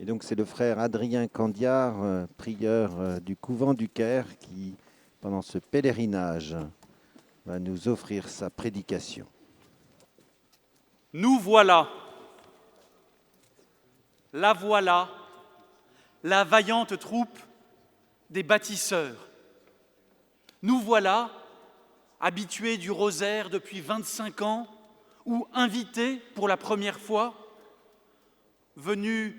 Et donc c'est le frère Adrien Candiard, prieur du couvent du Caire, qui, pendant ce pèlerinage, va nous offrir sa prédication. Nous voilà, la vaillante troupe des bâtisseurs. Nous voilà, habitués du rosaire depuis 25 ans, ou invités pour la première fois, venus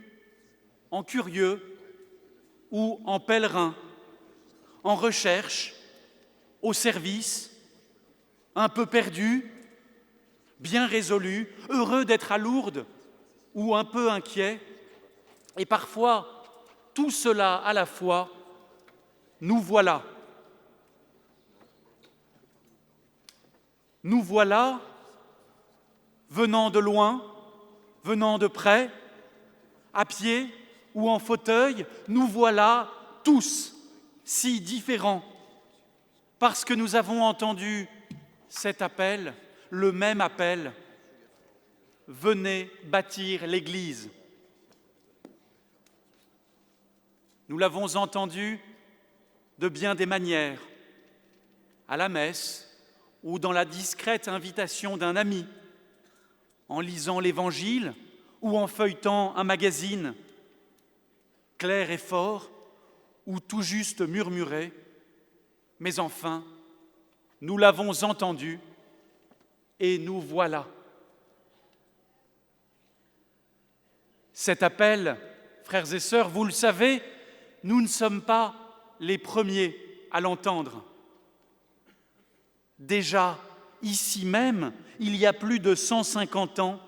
en curieux ou en pèlerin, en recherche, au service, un peu perdus, bien résolus, heureux d'être à Lourdes ou un peu inquiets, et parfois tout cela à la fois, nous voilà. Nous voilà, venant de loin, venant de près, à pied ou en fauteuil, nous voilà tous si différents, parce que nous avons entendu cet appel, le même appel, venez bâtir l'Église. Nous l'avons entendu de bien des manières, à la messe ou dans la discrète invitation d'un ami, en lisant l'Évangile ou en feuilletant un magazine, clair et fort ou tout juste murmuré, mais enfin, nous l'avons entendu et nous voilà. Cet appel, frères et sœurs, vous le savez, nous ne sommes pas les premiers à l'entendre. Déjà, ici même, il y a plus de 150 ans,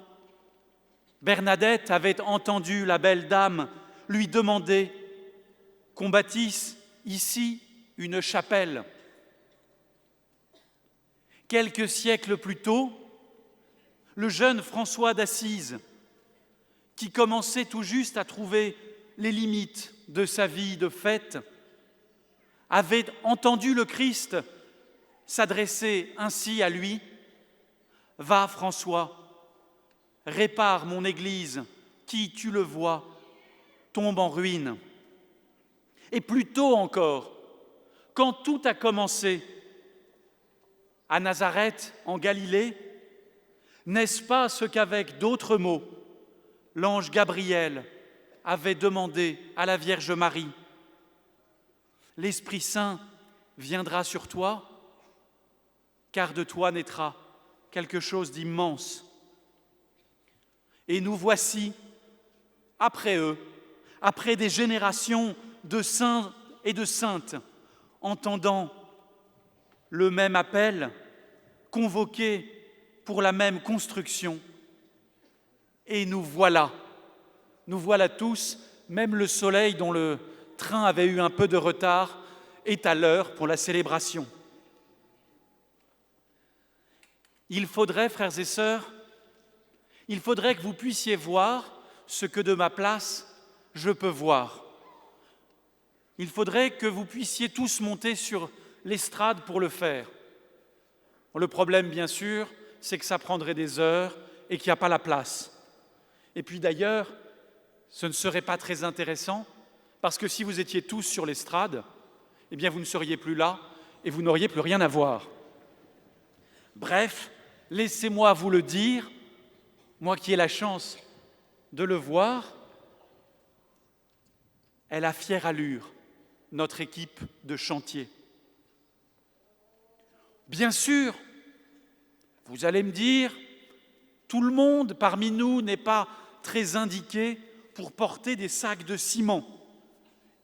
Bernadette avait entendu la belle dame lui demander qu'on bâtisse ici une chapelle. Quelques siècles plus tôt, le jeune François d'Assise, qui commençait tout juste à trouver les limites de sa vie de fête, avait entendu le Christ s'adresser ainsi à lui : « Va, François, répare mon Église qui, tu le vois, tombe en ruine. » Et plus tôt encore, quand tout a commencé, à Nazareth, en Galilée, n'est-ce pas ce qu'avec d'autres mots, l'ange Gabriel avait demandé à la Vierge Marie ? « L'Esprit Saint viendra sur toi, car de toi naîtra quelque chose d'immense. » Et nous voici, après eux, après des générations de saints et de saintes, entendant le même appel, convoqués pour la même construction. Et nous voilà tous, même le soleil dont le train avait eu un peu de retard est à l'heure pour la célébration. Il faudrait, frères et sœurs, il faudrait que vous puissiez voir ce que de ma place je peux voir. Il faudrait que vous puissiez tous monter sur l'estrade pour le faire. Le problème, bien sûr, c'est que ça prendrait des heures et qu'il n'y a pas la place. Et puis d'ailleurs, ce ne serait pas très intéressant, parce que si vous étiez tous sur l'estrade, eh bien vous ne seriez plus là et vous n'auriez plus rien à voir. Bref, laissez-moi vous le dire, moi qui ai la chance de le voir, elle a fière allure, notre équipe de chantier. Bien sûr, vous allez me dire, tout le monde parmi nous n'est pas très indiqué pour porter des sacs de ciment.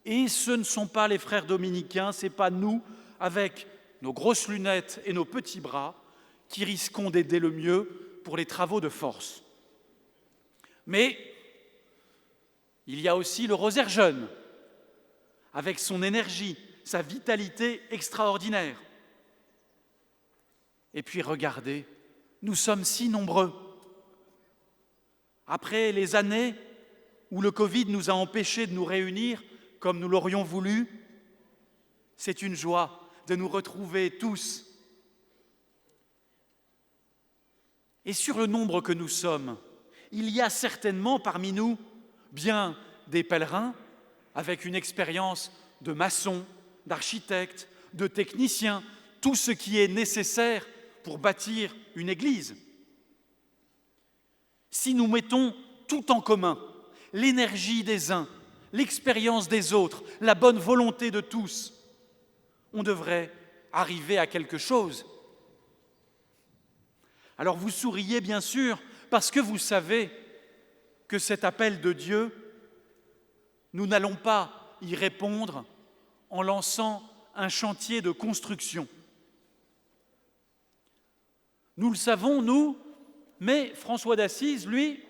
Et ce ne sont pas les frères dominicains, ce n'est pas nous, avec nos grosses lunettes et nos petits bras, qui risquons d'aider le mieux pour les travaux de force. Mais il y a aussi le rosaire jeune, avec son énergie, sa vitalité extraordinaire. Et puis regardez, nous sommes si nombreux. Après les années où le Covid nous a empêchés de nous réunir comme nous l'aurions voulu, c'est une joie de nous retrouver tous. Et sur le nombre que nous sommes, il y a certainement parmi nous bien des pèlerins avec une expérience de maçon, d'architecte, de technicien, tout ce qui est nécessaire pour bâtir une église. Si nous mettons tout en commun, l'énergie des uns, l'expérience des autres, la bonne volonté de tous, on devrait arriver à quelque chose. Alors vous souriez bien sûr parce que vous savez que cet appel de Dieu, nous n'allons pas y répondre en lançant un chantier de construction. Nous le savons, nous, mais François d'Assise, lui,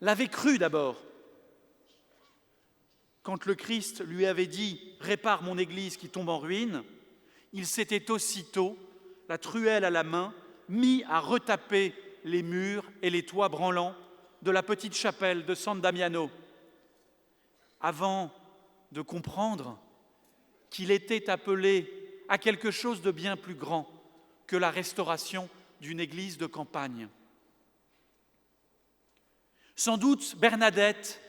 l'avait cru d'abord. Quand le Christ lui avait dit « Répare mon Église qui tombe en ruine », il s'était aussitôt, la truelle à la main, mis à retaper les murs et les toits branlants de la petite chapelle de San Damiano, avant de comprendre qu'il était appelé à quelque chose de bien plus grand que la restauration d'une église de campagne. Sans doute Bernadette,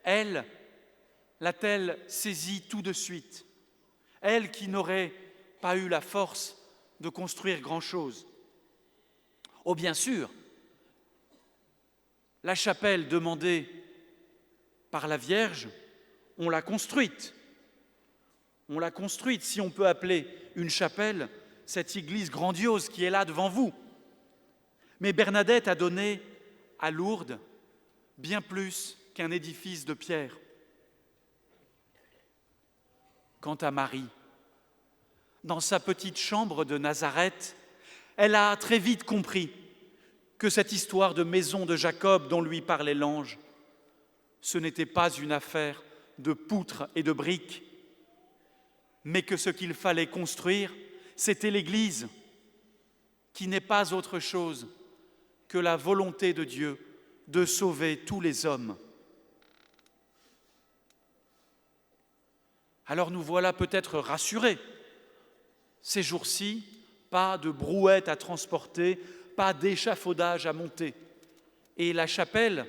elle, l'a-t-elle saisie tout de suite, elle qui n'aurait pas eu la force de construire grand-chose. Oh bien sûr, la chapelle demandée par la Vierge, on l'a construite. On l'a construite, si on peut appeler une chapelle cette église grandiose qui est là devant vous. Mais Bernadette a donné à Lourdes bien plus qu'un édifice de pierre. Quant à Marie, dans sa petite chambre de Nazareth, elle a très vite compris que cette histoire de maison de Jacob dont lui parlait l'ange, ce n'était pas une affaire de poutres et de briques, mais que ce qu'il fallait construire, c'était l'Église, qui n'est pas autre chose que la volonté de Dieu de sauver tous les hommes. Alors nous voilà peut-être rassurés. Ces jours-ci, pas de brouette à transporter, pas d'échafaudage à monter. Et la chapelle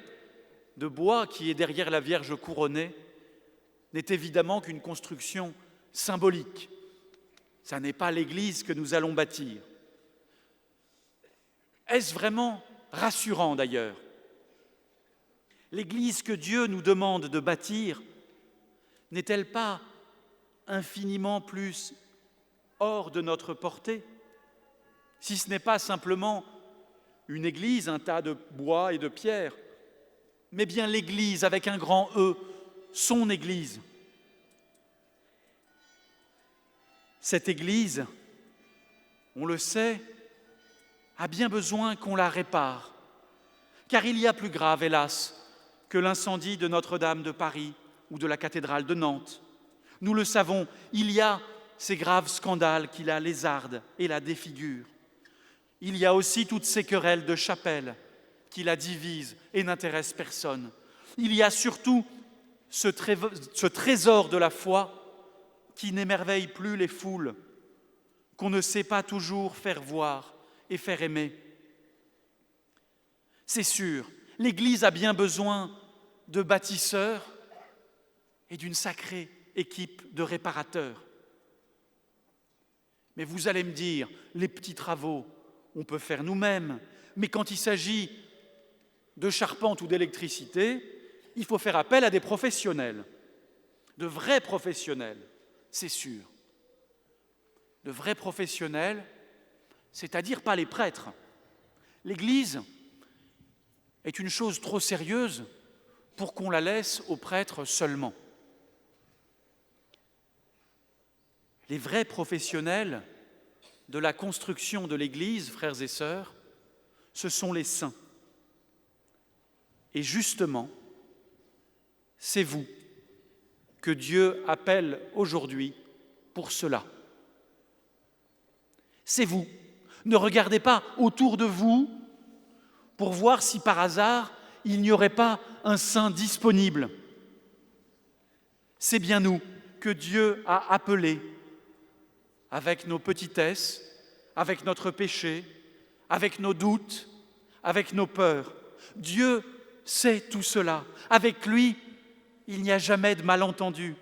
de bois qui est derrière la Vierge couronnée n'est évidemment qu'une construction symbolique. Ça n'est pas l'Église que nous allons bâtir. Est-ce vraiment rassurant d'ailleurs? L'Église que Dieu nous demande de bâtir n'est-elle pas infiniment plus hors de notre portée? Si ce n'est pas simplement une église, un tas de bois et de pierres, mais bien l'Église avec un grand E, son Église. Cette Église, on le sait, a bien besoin qu'on la répare, car il y a plus grave, hélas, que l'incendie de Notre-Dame de Paris ou de la cathédrale de Nantes. Nous le savons, il y a ces graves scandales qui la lézardent et la défigurent. Il y a aussi toutes ces querelles de chapelle qui la divisent et n'intéressent personne. Il y a surtout ce trésor de la foi qui n'émerveille plus les foules, qu'on ne sait pas toujours faire voir et faire aimer. C'est sûr, l'Église a bien besoin de bâtisseurs et d'une sacrée équipe de réparateurs. Mais vous allez me dire, les petits travaux, on peut faire nous-mêmes, mais quand il s'agit de charpente ou d'électricité, il faut faire appel à des professionnels, de vrais professionnels, c'est sûr. De vrais professionnels, c'est-à-dire pas les prêtres. L'Église est une chose trop sérieuse pour qu'on la laisse aux prêtres seulement. Les vrais professionnels de la construction de l'Église, frères et sœurs, ce sont les saints. Et justement, c'est vous que Dieu appelle aujourd'hui pour cela. C'est vous. Ne regardez pas autour de vous pour voir si par hasard il n'y aurait pas un saint disponible. C'est bien nous que Dieu a appelés avec nos petitesses, avec notre péché, avec nos doutes, avec nos peurs. Dieu sait tout cela. Avec lui, il n'y a jamais de malentendu.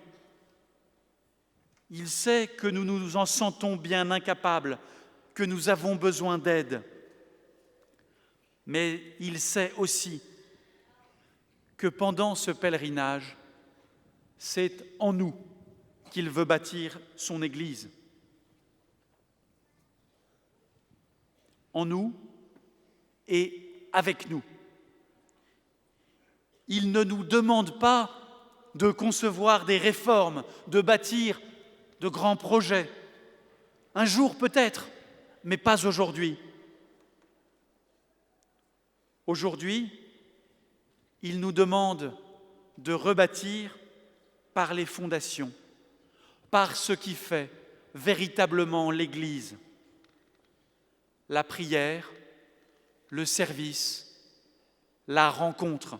Il sait que nous nous en sentons bien incapables, que nous avons besoin d'aide. Mais il sait aussi que pendant ce pèlerinage, c'est en nous qu'il veut bâtir son Église. En nous et avec nous. Il ne nous demande pas de concevoir des réformes, de bâtir de grands projets. Un jour peut-être, mais pas aujourd'hui. Aujourd'hui, il nous demande de rebâtir par les fondations, par ce qui fait véritablement l'Église. La prière, le service, la rencontre.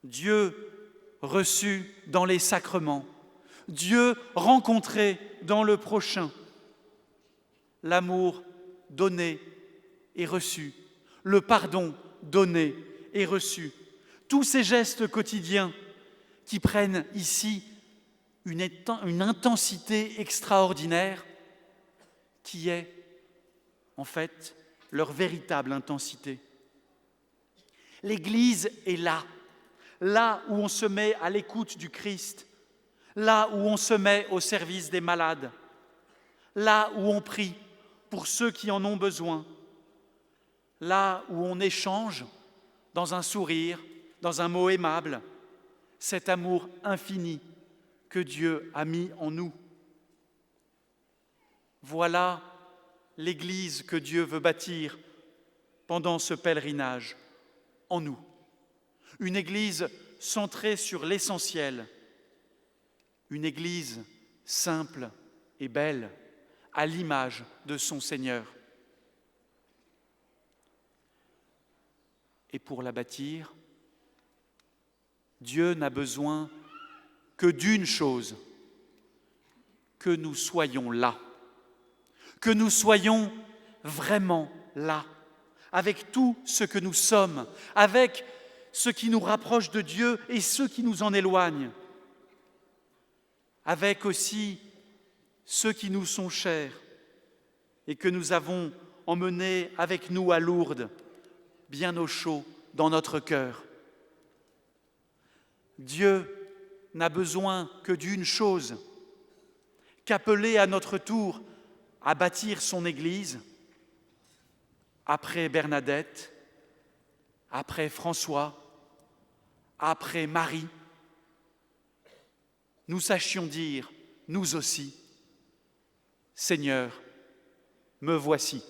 Dieu reçu dans les sacrements, Dieu rencontré dans le prochain, l'amour donné et reçu, le pardon donné et reçu. Tous ces gestes quotidiens qui prennent ici une intensité extraordinaire qui est en fait leur véritable intensité. L'Église est là, là où on se met à l'écoute du Christ, là où on se met au service des malades, là où on prie pour ceux qui en ont besoin, là où on échange dans un sourire, dans un mot aimable, cet amour infini que Dieu a mis en nous. Voilà l'Église que Dieu veut bâtir pendant ce pèlerinage en nous. Une Église centrée sur l'essentiel, une Église simple et belle, à l'image de son Seigneur. Et pour la bâtir, Dieu n'a besoin que d'une chose, que nous soyons là, que nous soyons vraiment là, avec tout ce que nous sommes, avec ce qui nous rapproche de Dieu et ce qui nous en éloigne, avec aussi ceux qui nous sont chers et que nous avons emmenés avec nous à Lourdes, bien au chaud dans notre cœur. Dieu n'a besoin que d'une chose, qu'appeler à notre tour à bâtir son Église, après Bernadette, après François, après Marie, nous sachions dire, nous aussi, Seigneur, me voici.